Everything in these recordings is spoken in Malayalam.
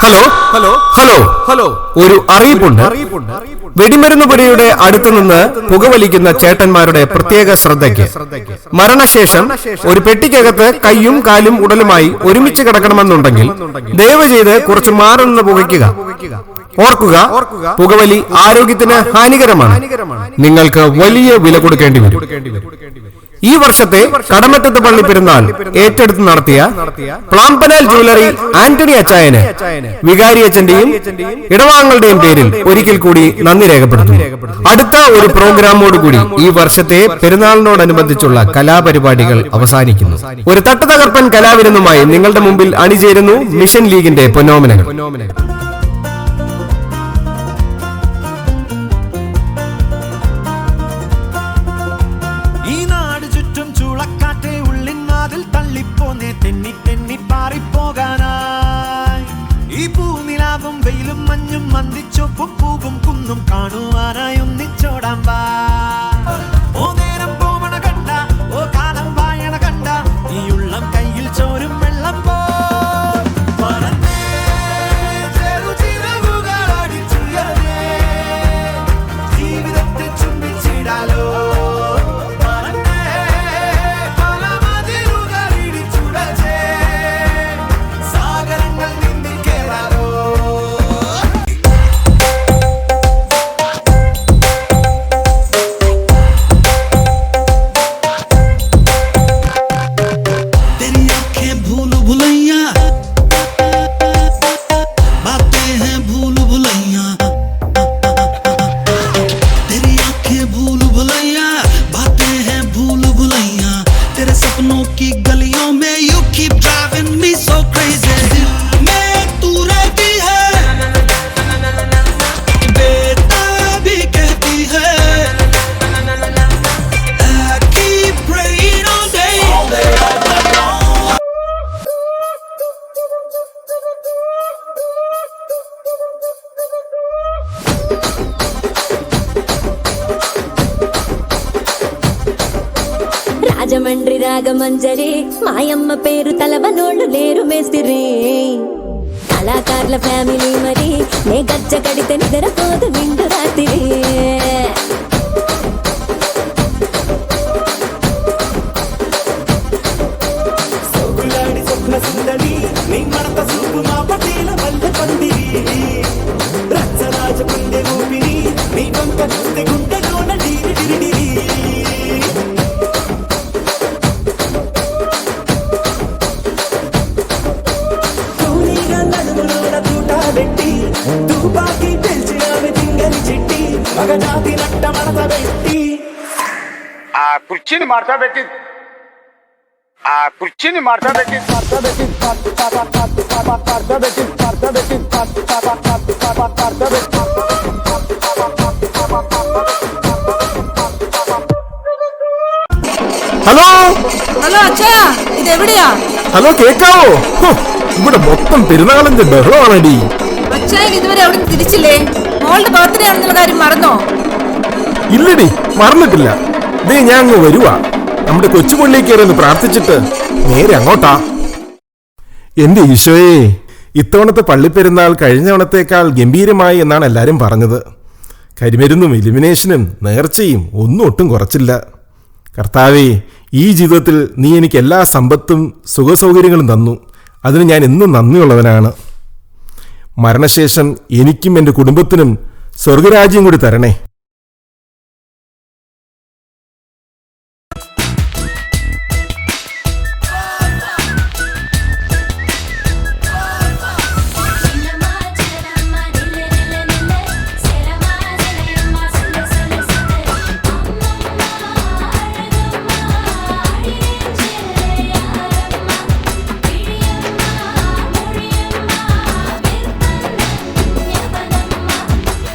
ഹലോ ഹലോ ഹലോ ഹലോ ഒരു അറിയിപ്പുണ്ട്. വെടിമരുന്ന് പുരയുടെ അടുത്തു നിന്ന് പുകവലിക്കുന്ന ചേട്ടന്മാരുടെ പ്രത്യേക ശ്രദ്ധയ്ക്ക്. മരണശേഷം ഒരു പെട്ടിക്കകത്ത് കൈയും കാലും ഉടലുമായി ഒരുമിച്ച് കിടക്കണമെന്നുണ്ടെങ്കിൽ ദയവ് ചെയ്ത് കുറച്ച് മാറി നിന്ന് പുകയ്ക്കുക. ഓർക്കുക, പുകവലി ആരോഗ്യത്തിന് ഹാനികരമാണ്. നിങ്ങൾക്ക് വലിയ വില കൊടുക്കേണ്ടി വരും. ഈ വർഷത്തെ കടമറ്റത്ത് പള്ളി പെരുന്നാൾ ഏറ്റെടുത്ത് നടത്തിയ പ്ലാമ്പനാൽ ജ്വല്ലറി ആന്റണി അച്ചായന് വികാരി അച്ഛന്റെയും ഇടവാങ്ങളുടെയും പേരിൽ ഒരിക്കൽ കൂടി നന്ദി രേഖപ്പെടുത്തുന്നു. അടുത്ത ഒരു പ്രോഗ്രാമോടുകൂടി ഈ വർഷത്തെ പെരുന്നാളിനോടനുബന്ധിച്ചുള്ള കലാപരിപാടികൾ അവസാനിക്കുന്നു. ഒരു തട്ടുതകർപ്പൻ കലാവിരുന്നുമായി നിങ്ങളുടെ മുമ്പിൽ അണിചേരുന്നു മിഷൻ ലീഗിന്റെ പൊന്നോമനകൾ. തെന്നി തെന്നി പാറിപ്പോകാനായി ഈ പൂനിലാവും വെയിലും മഞ്ഞും മന്ദിച്ചൊപ്പും പൂവും കുന്നും കാണുവാനായി ഒന്നിച്ചോടാൻ വാ. ഓ നേരം പോവണ കണ്ട, ഓ കാലം വായണ കണ്ട, ഈ ഉള്ളം കയ്യിൽ ചോരും വെള്ളം പോ ജീവിതത്തെ ചുംബിച്ചിടാലോ. రాజమండ్రి రాగమంజరి మాయమ్మ పేరు తలవనోళ్ళు లేరు మేస్తిరి. కళాకారుల ఫ్యామిలీ మరి నే గజ్జ కడితే నిద్రపోదు నిండు రాత్రి. స్వప్న సుందరి నీ మడత సూపు మా పటేల వల్ల పందిరి. రచ్చరాజ పుండె ఊపిరి నీ వంక చూస్తే గుండెలోన డీరి డిరిడిరి. తుపాకి పెంచినావి తింగని చిట్టి మగజాతి నట్ట మడత పెట్టి ఆ కుర్చీని మార్చా పెట్టి ഹലോ ഹലോ അച്ഛാ, ഇതെവിടെയാ? ഹലോ, കേക്കാവോ? ഇവിടെ മൊത്തം പെരുന്നാളിന്റെ ബഹളമാണടി. അച്ഛായൻ ഇതുവരെ അവിടെ തിരിച്ചില്ലേ? മോളുടെ ബർത്ത്ഡേ ആണെന്നുള്ള കാര്യം മറന്നോ? ഇല്ലടി, മറന്നിട്ടില്ല. ദേ ഞാൻ അങ്ങ് വരുവാ. നമ്മുടെ കൊച്ചുപള്ളിയിൽ കയറി ഒന്ന് പ്രാർത്ഥിച്ചിട്ട് നേരെ അങ്ങോട്ടാ. എന്റെ ഈശോയെ, ഇത്തവണത്തെ പള്ളിപ്പെരുന്നാൾ കഴിഞ്ഞ തവണത്തേക്കാൾ ഗംഭീരമായി എന്നാണ് എല്ലാരും പറഞ്ഞത്. കരിമരുന്നും ഇലിമിനേഷനും നേർച്ചയും ഒന്നും ഒട്ടും കുറച്ചില്ല. കർത്താവേ, ഈ ജീവിതത്തിൽ നീ എനിക്ക് എല്ലാ സമ്പത്തും സുഖസൗകര്യങ്ങളും തന്നു. അതിന് ഞാൻ എന്നും നന്ദിയുള്ളവനാണ്. മരണശേഷം എനിക്കും എൻ്റെ കുടുംബത്തിനും സ്വർഗരാജ്യം കൂടി തരണേ.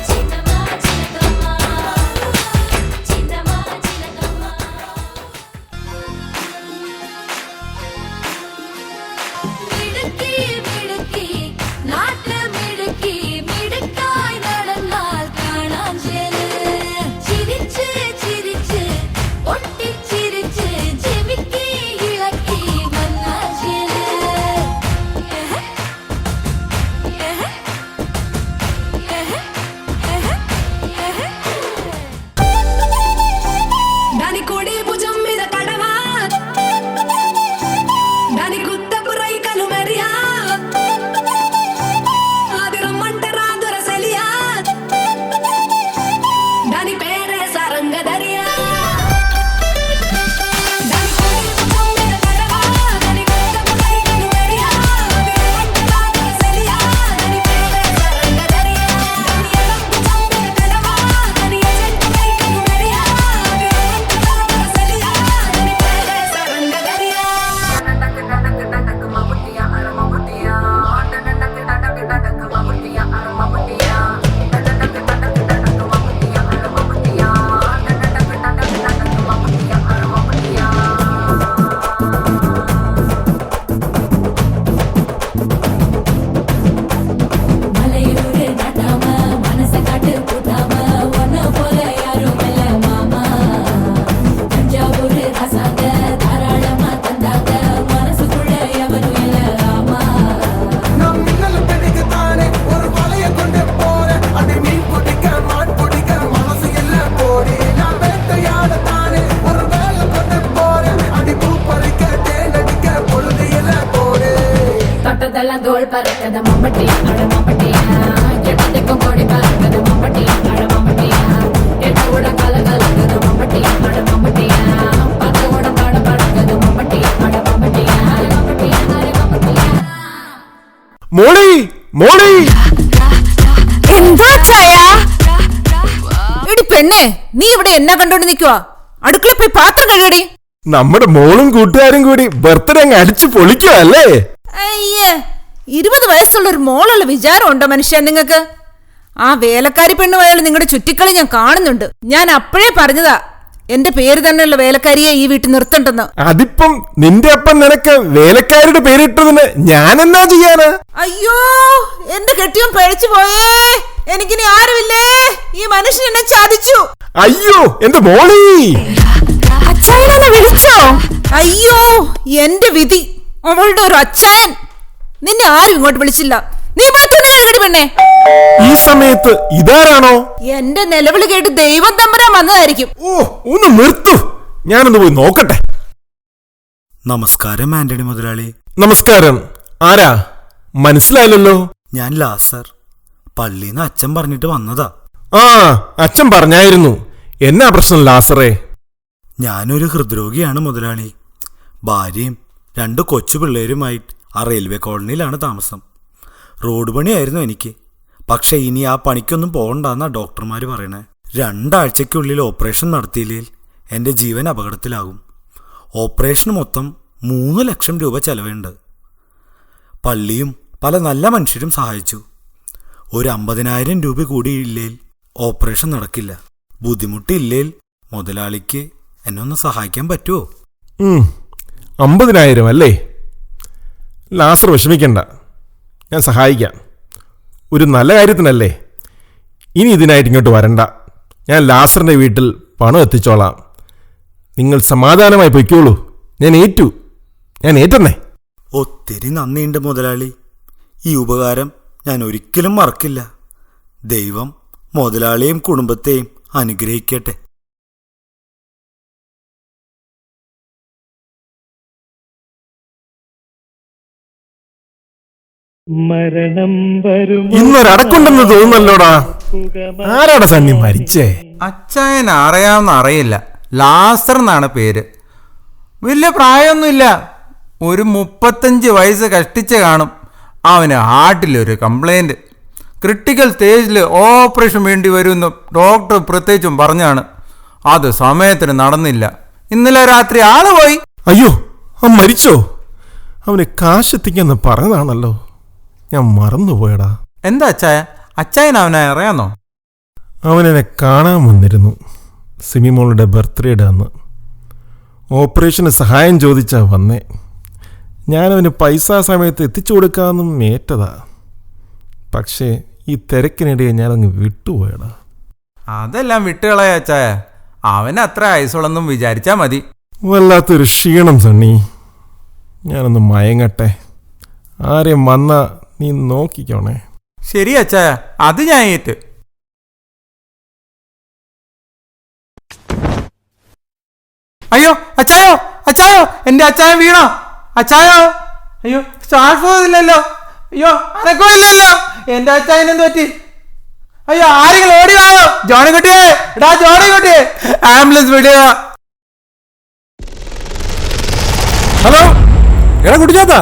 చిన్నమ్మ മോളി മോളി എന്താ ചായ? എടി പെണ്ണെ, നീ ഇവിടെ എന്നാ കണ്ടോണ്ട് നിക്കുവാ? അടുക്കള പോയി പാത്രം കഴുകടി. നമ്മുടെ മോളും കൂട്ടുകാരും കൂടി ബർത്ത്ഡേ അങ്ങ് അടിച്ചു പൊളിക്കുവല്ലേ? അയ്യേ, 20 വയസ്സുള്ള ഒരു മോളുള്ള വിചാരം ഉണ്ടോ മനുഷ്യ നിങ്ങക്ക്? ആ വേലക്കാരി പെണ്ണ് പോയാലും നിങ്ങളുടെ ചുറ്റിക്കളി ഞാൻ കാണുന്നുണ്ട്. ഞാൻ അപ്പോഴേ പറഞ്ഞതാ എന്റെ പേര് തന്നെയുള്ള വേലക്കാരിയെ ഈ വീട്ടിൽ നിർത്തണ്ടെന്ന്. അതിപ്പം നിന്റെ അപ്പം നിനക്ക് വേലക്കാരുടെ പേരിട്ടതിന് ഞാനെന്നാ ചെയ്യാനാ? അയ്യോ, എന്റെ കെട്ടിയും പഴിച്ചു പോയേ. എനിക്കിനി ആരുമില്ലേ. ഈ മനുഷ്യൻ എന്നെ ചതിച്ചു. അയ്യോ എന്റെ മോളി, അച്ചായനെ വിളിച്ചോ? അയ്യോ എന്റെ വിധി, അവളുടെ ഒരു അച്ചായൻ. നിന്നെ ആരും ഇങ്ങോട്ട് വിളിച്ചില്ല. നീ പോയി പെണ്ണെ. ഈ സമയത്ത് ഇതാരാണോ? എന്റെ നിലവിളി കേട്ട് ദൈവം തമ്പുരാൻ വന്നതായിരിക്കും. ഓ, ഒന്ന് നിർത്തു, ഞാനൊന്ന് പോയി നോക്കട്ടെ. നമസ്കാരം ആന്റണി മുതലാളി. നമസ്കാരം. ആരാ? മനസ്സിലായില്ലല്ലോ. ഞാൻ ലാസർ. പള്ളിന്ന് അച്ഛൻ പറഞ്ഞിട്ട് വന്നതാ. ആ, അച്ഛൻ പറഞ്ഞായിരുന്നു. എന്നാ പ്രശ്നം ലാസറേ? ഞാനൊരു ഹൃദ്രോഗിയാണ് മുതലാളി. ഭാര്യയും 2 കൊച്ചു പിള്ളേരുമായി ആ റെയിൽവേ കോളനിയിലാണ് താമസം. റോഡ് പണിയായിരുന്നു എനിക്ക്. പക്ഷെ ഇനി ആ പണിക്കൊന്നും പോകണ്ടെന്നാ ഡോക്ടർമാർ പറയണേ. 2 ആഴ്ചയ്ക്കുള്ളിൽ ഓപ്പറേഷൻ നടത്തിയില്ലെങ്കിൽ എൻ്റെ ജീവൻ അപകടത്തിലാകും. ഓപ്പറേഷന് മൊത്തം 3 ലക്ഷം രൂപ ചെലവുണ്ട്. പള്ളിയും പല നല്ല മനുഷ്യരും സഹായിച്ചു. ഒരു 50,000 രൂപ കൂടി ഇല്ലേൽ ഓപ്പറേഷൻ നടക്കില്ല. ബുദ്ധിമുട്ടില്ലേൽ മുതലാളിക്ക് എന്നെ ഒന്ന് സഹായിക്കാൻ പറ്റുമോ? 50,000 അല്ലേ? ലാസർ വിഷമിക്കണ്ട, ഞാൻ സഹായിക്കാം. ഒരു നല്ല കാര്യത്തിനല്ലേ. ഇനി ഇതിനായിട്ട് ഇങ്ങോട്ട് വരണ്ട. ഞാൻ ലാസറിൻ്റെ വീട്ടിൽ പണം എത്തിച്ചോളാം. നിങ്ങൾ സമാധാനമായി പൊയ്ക്കോളൂ. ഞാൻ ഏറ്റെന്നേ. ഒത്തിരി നന്ദിയുണ്ട് മുതലാളി. ഈ ഉപകാരം ഞാൻ ഒരിക്കലും മറക്കില്ല. ദൈവം മുതലാളിയെയും കുടുംബത്തെയും അനുഗ്രഹിക്കട്ടെ. ഇന്നൊരടക്കുണ്ടെന്ന് തോന്നുന്നല്ലോടാ. ആരാടാ സണ്ണി മരിച്ചേ? അച്ചായൻ അറിയാവുന്ന അറിയില്ല. ലാസർ എന്നാണ് പേര്. വലിയ പ്രായമൊന്നുമില്ല. ഒരു 35 വയസ്സ് കഷ്ടിച്ച് കാണും. അവന് ഹാർട്ടിലൊരു കംപ്ലൈൻറ്റ്. ക്രിട്ടിക്കൽ സ്റ്റേജിൽ ഓപ്പറേഷൻ വേണ്ടി വരുമെന്ന് ഡോക്ടർ പ്രത്യേകിച്ചും പറഞ്ഞാണ്. അത് സമയത്തിന് നടന്നില്ല. ഇന്നലെ രാത്രി ആള് പോയി. അയ്യോ, അവൻ മരിച്ചോ? അവന് കാശെത്തിക്കാന്ന് പറഞ്ഞതാണല്ലോ, ഞാൻ മറന്നുപോയടാ. എന്താ അച്ചായ? അച്ചായൻ അവനെ അറിയാന്നോ? അവനെന്നെ കാണാൻ വന്നിരുന്നു സിമിമോളുടെ ബർത്ത്ഡേയുടെ അന്ന്. ഓപ്പറേഷന് സഹായം ചോദിച്ചാ വന്നേ. ഞാനവന് പൈസ സമയത്ത് എത്തിച്ചു കൊടുക്കാമെന്നും ഏറ്റതാ. പക്ഷേ ഈ തിരക്കിനിടയിൽ ഞാനങ്ങ് വിട്ടുപോയടാ. അതെല്ലാം വിട്ടുകളയ അച്ചായ. അവന് അത്ര ആയുസുള്ളെന്നും വിചാരിച്ചാ മതി. വല്ലാത്തൊരു ക്ഷീണം സണ്ണി. ഞാനൊന്ന് മയങ്ങട്ടെ. ആരെയും വന്നാ നീ നോക്കിക്കോണേ. ശരി അച്ചായ, അത് ഞാൻ ഏറ്റ്. അയ്യോ അച്ചായോ, അച്ചായോ, എന്റെ അച്ചായൻ വീണോ? അച്ചായോ, അയ്യോ സ്റ്റാർട്ട് പോയില്ലല്ലോ. അയ്യോ അനക്കമില്ലല്ലോ. എന്റെ അച്ചായൻ എന്ത് പറ്റി? അയ്യോ ആരെങ്കിലും ഓടി വായോ. ജോണിക്കുട്ടിയെ, എടാ ജോണിക്കുട്ടിയെ, ആംബുലൻസ് വിടുക. ഹലോ, എടാ കുട്ടിച്ചാത്താ,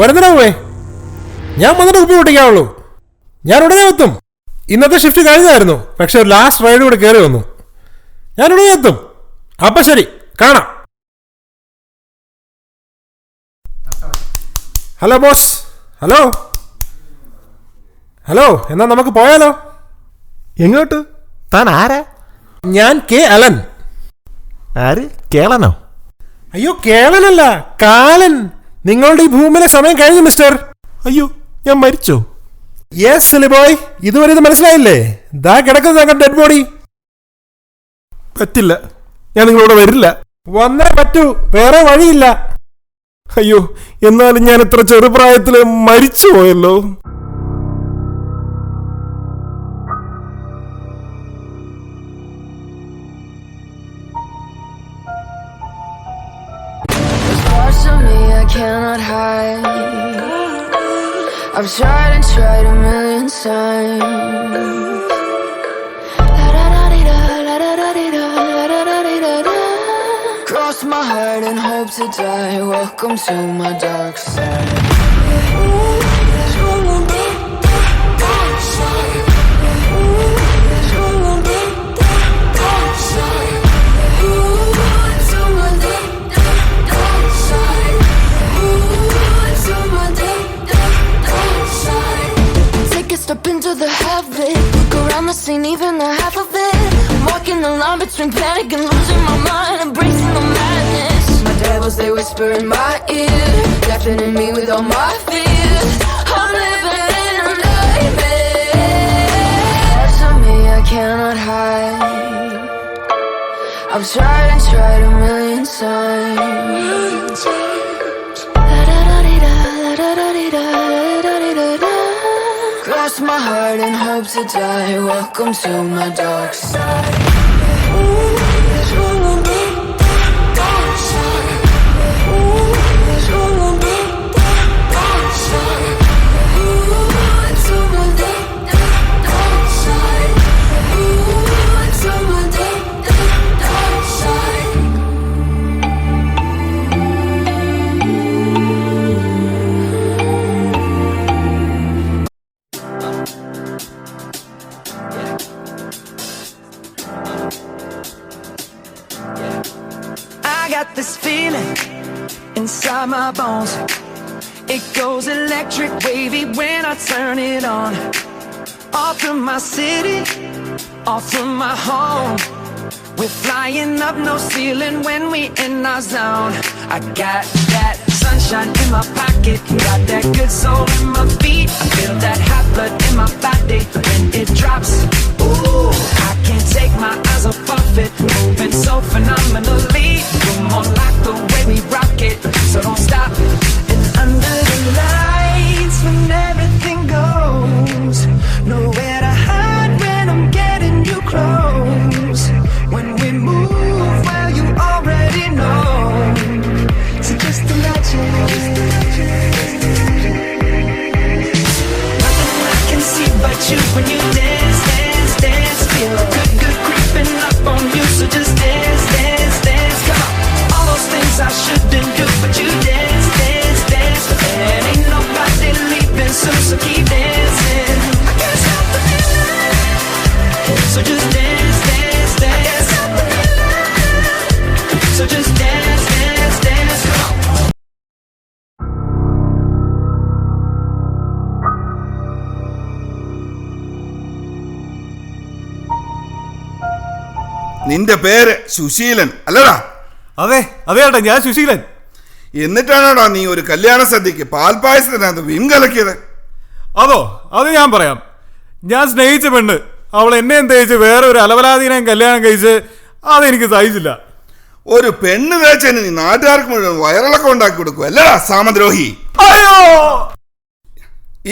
വരുന്നതാ പോവേ. ഞാൻ വന്നിട്ട് കുപ്പി പൊട്ടിക്കാവുള്ളൂ. ഞാൻ ഉടനെ എത്തും. ഇന്നത്തെ ഷിഫ്റ്റ് കഴിഞ്ഞായിരുന്നു, പക്ഷെ ഒരു ലാസ്റ്റ് റൈഡ് കൂടെ കയറി വന്നു. ഞാൻ ഉടനെ എത്തും. അപ്പൊ ശരി, കാണാം. Hello boss. ഹലോ ഹലോ, എന്നാ നമുക്ക് പോയാലോ? എങ്ങോട്ട്? താൻ ആരാ? ഞാൻ കെ അലൻ. ആര്? കേളനോ? അയ്യോ കേളനല്ല, കാലൻ. നിങ്ങളുടെ ഈ ഭൂമിയിലെ സമയം കഴിഞ്ഞു മിസ്റ്റർ. അയ്യോ, ഞാൻ മരിച്ചോ? യെസ് സിലി ബോയ്, ഇതുവരെ ഇത് മനസ്സിലായില്ലേ? ദാ കിടക്കുന്ന ഡെഡ് ബോഡി. പറ്റില്ല, ഞാൻ നിങ്ങളോട് വരില്ല. വന്നേ പറ്റൂ, വേറെ വഴിയില്ല. അയ്യോ, എന്നാലും ഞാൻ ഇത്ര ചെറുപ്രായത്തില് മരിച്ചു പോയല്ലോ. Parts of me I cannot hide. I I've tried a million times. Cross my heart and hope to die. Welcome to my dark side. Step into the habit, look around the scene, even the half of it. I'm walking the line between panic and losing my mind, embracing the madness. My devils, they whisper in my ear, laughing at me with all my fears. I'm living in a nightmare. Parts of me I cannot hide. I've tried a million times. Cross my heart and hope to die. Welcome to my dark side. I got this feeling inside my bones. It goes electric wavy when I turn it on. Off from my city, off from my home. We're flying up, no ceiling when we in our zone. I got that sunshine in my pocket, got that good soul in my feet. I feel that hot blood in my body when it drops. Ooh, I can't take my eyes off of it, moving so phenomenally. You're more like the way we rock it, so don't stop. And under the lights, when everything goes, nowhere to hide when I'm getting you close. When we move, well, you already know. So just imagine. Nothing I can see but you when you dance, dance, dance. Feel good, good creeping up on you. So just dance, dance, dance. Come on. All those things I shouldn't do, but you dance, dance, dance. And ain't nobody leaving soon, so keep dancing. I can't stop the feeling. So just dance, dance, dance. So just dance, dance, dance. Come on. നിന്റെ പേര് സുശീലൻ അല്ലടാ? അതെ അതെ ഞാൻ സുശീലൻ. എന്നിട്ടാണോടാ നീ ഒരു കല്യാണ സദ്യക്ക് പാൽപായസത്തിനകത്ത് വിം കലക്കിയത്? അത് ഞാൻ പറയാം. ഞാൻ സ്നേഹിച്ച പെണ്ണ് അവൾ എന്നെയും തേച്ച് വേറെ ഒരു അലവലാദീനെയും കല്യാണം കഴിച്ച് അതെനിക്ക് സഹിച്ചില്ല. ഒരു പെണ്ണ് തേച്ചതിന് നീ നാട്ടുകാർക്ക് മുഴുവൻ വയറിളക്കം ഉണ്ടാക്കി കൊടുക്കും അല്ലടാ സാമദ്രോഹി. അയ്യോ!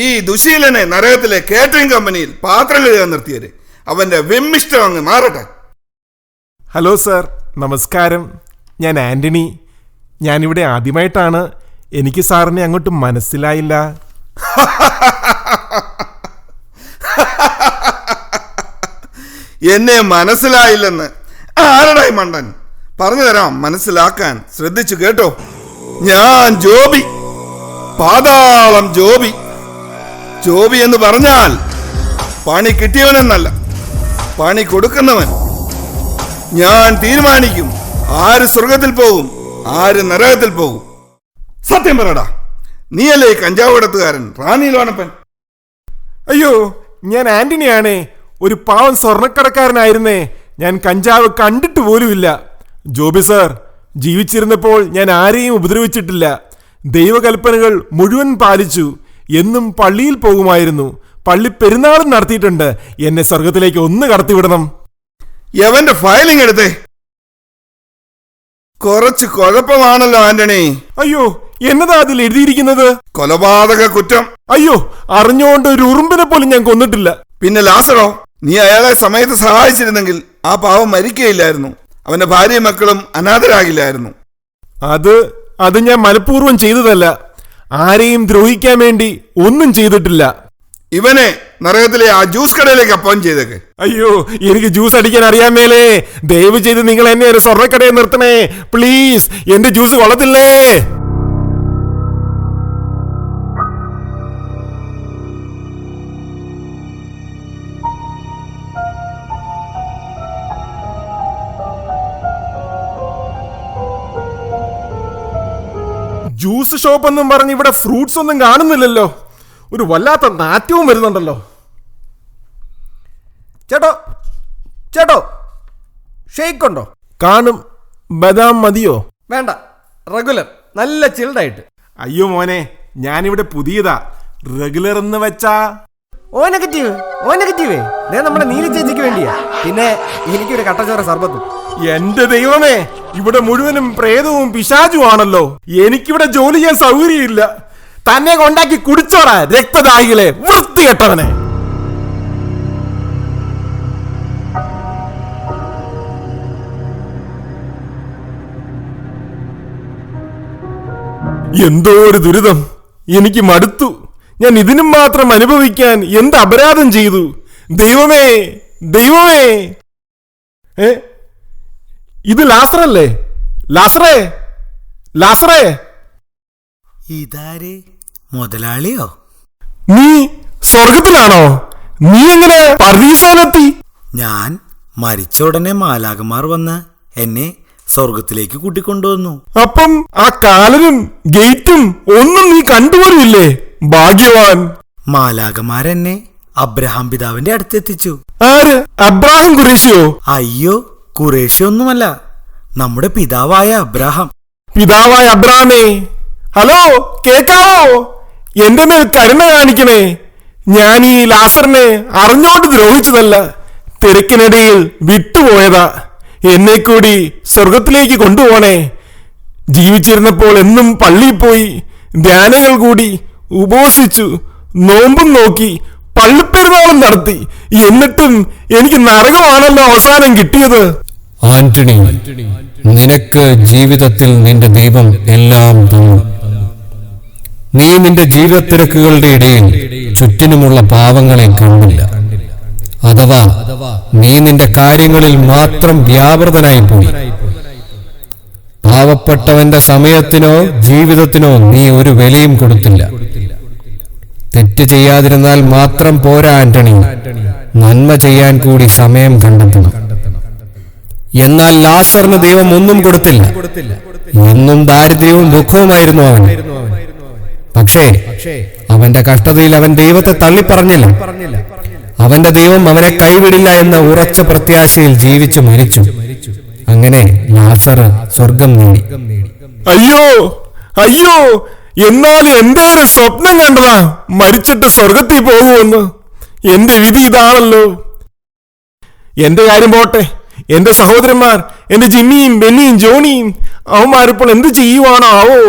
ഈ ദുശീലനെ നരകത്തിലെ കേറ്ററിംഗ് കമ്പനിയിൽ പാത്രം കഴുകാൻ നിർത്തിയത് അവന്റെ വിമ്മിഷ്ടം അങ്ങ് മാറട്ടെ. ഹലോ സാർ, നമസ്കാരം. ഞാൻ ആന്റണി. ഞാനിവിടെ ആദ്യമായിട്ടാണ്. എനിക്ക് സാറിനെ അങ്ങോട്ട് മനസ്സിലായില്ല. എന്നെ മനസ്സിലായില്ലെന്ന് ആരടായി മണ്ടൻ? പറഞ്ഞു തരാം മനസ്സിലാക്കാൻ. ശ്രദ്ധിച്ചു കേട്ടോ. ഞാൻ ജോബി, പാതാളം ജോബി. ജോബി എന്ന് പറഞ്ഞാൽ പണി കിട്ടിയവനെന്നല്ല, പണി കൊടുക്കുന്നവൻ. ഞാൻ തീരുമാനിക്കും ആര് സ്വർഗത്തിൽ പോകും, ആര് നരകത്തിൽ പോകും. സത്യം പറടാ, നീയല്ലേ ഈ കഞ്ചാവ് കടത്തുകാരൻ റാണി ലോണപ്പൻ? അയ്യോ, ഞാൻ ആന്റണിയാണേ. ഒരു പാവം സ്വർണ്ണക്കടക്കാരനായിരുന്നേ. ഞാൻ കഞ്ചാവ് കണ്ടിട്ട് പോലുമില്ല. ജോബി സാർ, ജീവിച്ചിരുന്നപ്പോൾ ഞാൻ ആരെയും ഉപദ്രവിച്ചിട്ടില്ല. ദൈവകൽപ്പനകൾ മുഴുവൻ പാലിച്ചു. എന്നും പള്ളിയിൽ പോകുമായിരുന്നു. പള്ളി പെരുന്നാളും നടത്തിയിട്ടുണ്ട്. എന്നെ സ്വർഗത്തിലേക്ക് ഒന്ന് കടത്തിവിടണം. എവന്റെ ഫയലിംഗ് എടുത്തേ. കുറച്ച് കുഴപ്പമാണല്ലോ ആന്റണി. അയ്യോ, എന്നതാ അതിൽ എഴുതിയിരിക്കുന്നത്? കൊലപാതക കുറ്റം. അയ്യോ, അറിഞ്ഞുകൊണ്ട് ഒരു ഉറുമ്പിനെ പോലും ഞാൻ കൊന്നിട്ടില്ല. പിന്നെ ലാസറോ, നീ അയാളെ സമയത്ത് സഹായിച്ചിരുന്നെങ്കിൽ ആ പാവം മരിക്കയില്ലായിരുന്നു. അവന്റെ ഭാര്യയും മക്കളും അനാഥരാകില്ലായിരുന്നു. അത് ഞാൻ മനഃപൂർവ്വം ചെയ്തതല്ല. ആരെയും ദ്രോഹിക്കാൻ വേണ്ടി ഒന്നും ചെയ്തിട്ടില്ല. ഇവനെ നരകത്തിലെ ആ ജ്യൂസ് കടയിലേക്ക് അപ്പോയിന്റ് ചെയ്തേക്ക്. അയ്യോ, എനിക്ക് ജ്യൂസ് അടിക്കാൻ അറിയാൻ മേലേ. ദയവ് ചെയ്ത് നിങ്ങൾ എന്നെ ഒരു സ്വർണ്ണക്കടയിൽ നിർത്തണേ പ്ലീസ്. എന്റെ ജ്യൂസ് കൊള്ളത്തില്ലേ. ജ്യൂസ് ഷോപ്പ് എന്നും പറഞ്ഞ് ഇവിടെ ഫ്രൂട്ട്സ് ഒന്നും കാണുന്നില്ലല്ലോ. ഒരു വല്ലാത്ത നാറ്റവും വരുന്നുണ്ടല്ലോ. ചേട്ടോ ഷെയ്ക്ക് ഉണ്ടോ? കാണും. ബദാം മതിയോ? വേണ്ട, റെഗുലർ നല്ല ചിൽഡായിട്ട്. അയ്യോ മോനെ, ഞാനിവിടെ പുതിയതാ. റെഗുലർ എന്ന് വെച്ചാ ഓ നെഗറ്റീവേ നമ്മുടെ നീലി ചേച്ചിക്ക് വേണ്ടിയാ. പിന്നെ എനിക്കൊരു കട്ടച്ചോറ സർബത്തും. എന്റെ ദൈവമേ, ഇവിടെ മുഴുവനും പ്രേതവും പിശാചും ആണല്ലോ. എനിക്കിവിടെ ജോലി ചെയ്യാൻ സൗകര്യമില്ല. തന്നെ കൊണ്ടാക്കി കുടിച്ചോടാ രക്തദാഹികളെ, വൃത്തികെട്ടവനെ. എന്തോ ഒരു ദുരിതം. എനിക്ക് മടുത്തു. ഞാൻ ഇതിനും മാത്രം അനുഭവിക്കാൻ എന്ത് അപരാധം ചെയ്തു? ദൈവമേ. ഇത് ലാസറല്ലേ? ലാസറേ ഇതാരേ? മുതലാളിയോ? നീ സ്വർഗത്തിലാണോ? നീ എങ്ങനെ പർദീസയിലെത്തി? ഞാൻ മരിച്ച ഉടനെ മാലാകമാർ വന്ന് എന്നെ സ്വർഗത്തിലേക്ക് കൂട്ടിക്കൊണ്ടുവന്നു. അപ്പം ആ കാലനും ഗേറ്റും ഒന്നും നീ കണ്ടുപോലുമില്ലേ? ഭാഗ്യവാൻ. മാലാകമാരെന്നെ അബ്രഹാം പിതാവിന്റെ അടുത്തെത്തിച്ചു. ആര്? അബ്രാഹിം ഖുറേഷിയോ? അയ്യോ, ഖുറേഷി ഒന്നുമല്ല, നമ്മുടെ പിതാവായ അബ്രഹാം. പിതാവായ അബ്രാമേ, ഹലോ, കേക്കാവോ? എന്റെ മേൽ കരുണ കാണിക്കണേ. ഞാൻ ഈ ലാസറിനെ അറിഞ്ഞോണ്ട് ദ്രോഹിച്ചതല്ല, തിരക്കിനിടയിൽ വിട്ടുപോയതാ. എന്നെ കൂടി സ്വർഗത്തിലേക്ക് കൊണ്ടുപോണേ. ജീവിച്ചിരുന്നപ്പോൾ എന്നും പള്ളിയിൽ പോയി ധ്യാനങ്ങൾ കൂടി ഉപവസിച്ചു, നോമ്പും നോക്കി, പള്ളിപ്പെരുന്നാളും നടത്തി. എന്നിട്ടും എനിക്ക് നരകമാണല്ലോ അവസാനം കിട്ടിയത്. ആന്റണി, നിനക്ക് ജീവിതത്തിൽ നിന്റെ ദൈവം എല്ലാം തന്നു. നീ നിന്റെ ജീവിതത്തിരക്കുകളുടെ ഇടയിൽ ചുറ്റിനുമുള്ള പാവങ്ങളെ കണ്ടില്ല. അഥവാ നീ നിന്റെ കാര്യങ്ങളിൽ മാത്രം വ്യാപൃതനായി പോയി. പാവപ്പെട്ടവന്റെ സമയത്തിനോ ജീവിതത്തിനോ നീ ഒരു വിലയും കൊടുത്തില്ല. തെറ്റ് ചെയ്യാതിരുന്നാൽ മാത്രം പോരാ ആന്റണി, നന്മ ചെയ്യാൻ കൂടി സമയം കണ്ടെത്തണം. എന്നാൽ ലാസറിന് ദൈവം ഒന്നും കൊടുത്തില്ല. എന്നും ദാരിദ്ര്യവും ദുഃഖവുമായിരുന്നു അവൻ. പക്ഷേ അവന്റെ കഷ്ടതയിൽ അവൻ ദൈവത്തെ തള്ളിപ്പറഞ്ഞില്ല. അവന്റെ ദൈവം അവനെ കൈവിടില്ല എന്ന ഉറച്ച പ്രത്യാശയിൽ ജീവിച്ചു മരിച്ചു. അങ്ങനെ ലാസർ സ്വർഗം നേടി. അയ്യോ, എന്നാലും എന്റെ ഒരു സ്വപ്നം കണ്ടതാ മരിച്ചിട്ട് സ്വർഗത്തിൽ പോകുമെന്ന്. എന്റെ വിധി ഇതാണല്ലോ. എന്റെ കാര്യം പോട്ടെ, എന്റെ സഹോദരന്മാർ, എന്റെ ജിമ്മിയും ബെന്നിയും ജോണിയും, അവന്മാരിപ്പോൾ എന്ത് ചെയ്യുവാണോ ആവോ?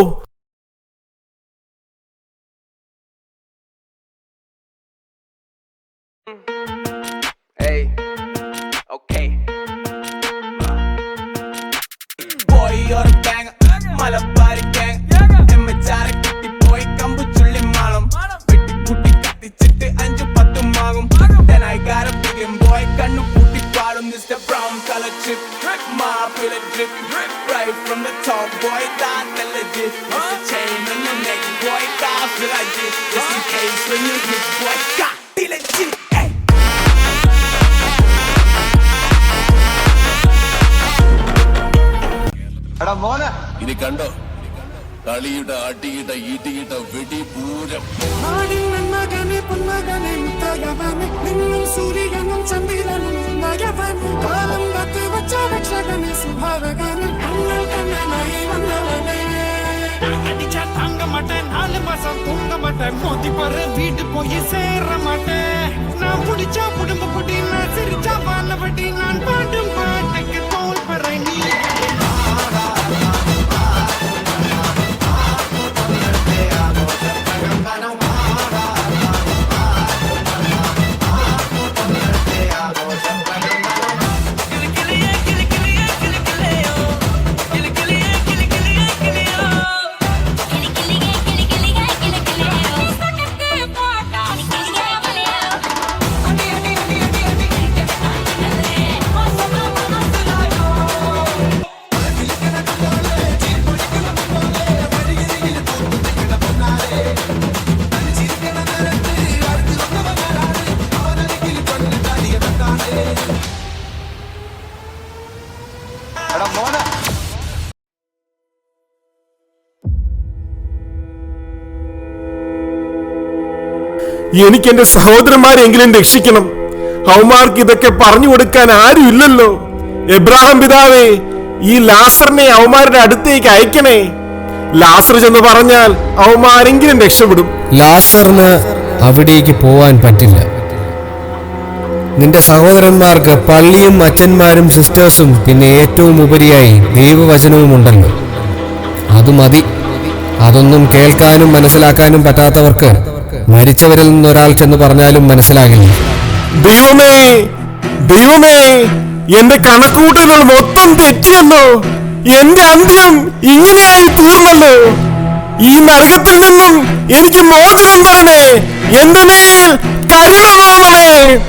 ഇനി കണ്ടോ കളിയുടെ അടിയിട്ട ഈട്ടിയിട്ട വെടിപൂരം. സൂര്യനും ചന്ദ്രനും കാലം കാത്ത് വച്ച രക്ഷകനെ സുഭാവകനും அடிச்சா தாங்க மாட்டேன், 4 மாசம் தூங்க மாட்டேன், மோதி பாரு வீட்டு போய் சேர மாட்டேன். நான் புடிச்சா குடும்ப குடி, நான் சிரிச்சா வாழவடி, நான் பாடும் பாட்டுக்கு தோல் பறை நீ. എനിക്ക് എന്റെ സഹോദരന്മാരെങ്കിലും രക്ഷിക്കണം. അവന്മാർക്ക് ഇതൊക്കെ പറഞ്ഞു കൊടുക്കാൻ ആരും ഇല്ലല്ലോ. എബ്രാഹിം പിതാവേ, ഈ ലാസറിനെ അവന്മാരുടെ അടുത്തേക്ക് അയക്കണേ. ലാസർ ചെന്ന് പറഞ്ഞാൽ അവന്മാരെങ്കിലും രക്ഷപ്പെടും. ലാസറിന് അവിടേക്ക് പോവാൻ പറ്റില്ല. നിന്റെ സഹോദരന്മാർക്ക് പള്ളിയും അച്ഛന്മാരും സിസ്റ്റേഴ്സും പിന്നെ ഏറ്റവും ഉപരിയായി ദൈവവചനവും ഉണ്ടല്ലോ. അത് മതി. അതൊന്നും കേൾക്കാനും മനസ്സിലാക്കാനും പറ്റാത്തവർക്ക് മരിച്ചവരിൽ നിന്നൊരാൾ ചെന്ന് പറഞ്ഞാലും മനസ്സിലാകില്ല. ദൈവമേ, ദൈവമേ, എന്റെ കണക്കൂട്ടലുകൾ മൊത്തം തെറ്റിയല്ലോ. എന്റെ അന്ത്യം ഇങ്ങനെയായി തീർന്നല്ലോ. ഈ നരകത്തിൽ നിന്നും എനിക്ക് മോചനം തരണേ. എന്റെ മേൽ കരുണ തോന്നണേ.